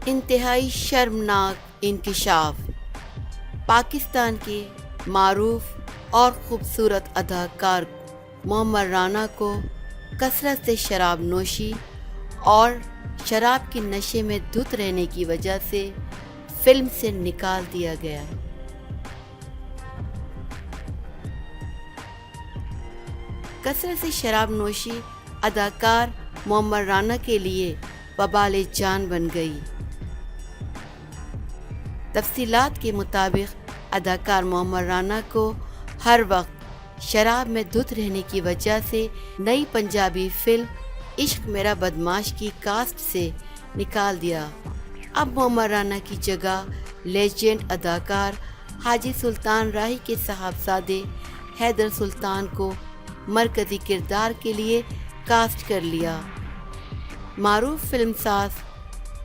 انتہائی شرمناک انکشاف۔ پاکستان کے معروف اور خوبصورت اداکار محمد رانا کو کثرت سے شراب نوشی اور شراب کے نشے میں دھت رہنے کی وجہ سے فلم سے نکال دیا گیا۔ کثرت سے شراب نوشی اداکار محمد رانا کے لیے وبال جان بن گئی۔ تفصیلات کے مطابق اداکار محمد رانا کو ہر وقت شراب میں دھت رہنے کی وجہ سے نئی پنجابی فلم عشق میرا بدماش کی کاسٹ سے نکال دیا۔ اب محمد رانا کی جگہ لیجنڈ اداکار حاجی سلطان راہی کے صاحبزادے حیدر سلطان کو مرکزی کردار کے لیے کاسٹ کر لیا۔ معروف فلم ساز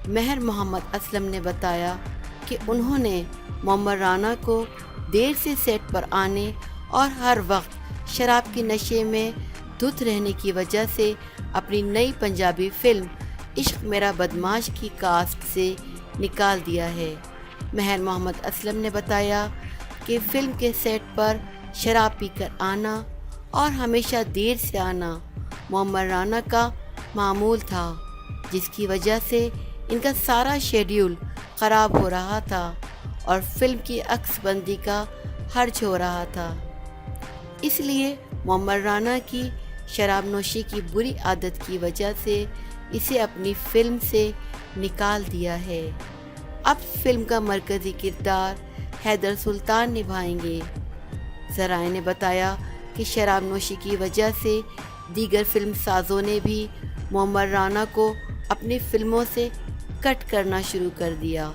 مہر محمد اسلم نے بتایا کہ انہوں نے محمد رانا کو دیر سے سیٹ پر آنے اور ہر وقت شراب کے نشے میں دھت رہنے کی وجہ سے اپنی نئی پنجابی فلم عشق میرا بدماش کی کاسٹ سے نکال دیا ہے۔ مہر محمد اسلم نے بتایا کہ فلم کے سیٹ پر شراب پی کر آنا اور ہمیشہ دیر سے آنا محمد رانا کا معمول تھا، جس کی وجہ سے ان کا سارا شیڈیول خراب ہو رہا تھا اور فلم کی عکس بندی کا حرج ہو رہا تھا۔ اس لیے محمد رانا کی شراب نوشی کی بری عادت کی وجہ سے اسے اپنی فلم سے نکال دیا ہے۔ اب فلم کا مرکزی کردار حیدر سلطان نبھائیں گے۔ ذرائع نے بتایا کہ شراب نوشی کی وجہ سے دیگر فلم سازوں نے بھی محمد رانا کو اپنی فلموں سے کٹ کرنا شروع کر دیا۔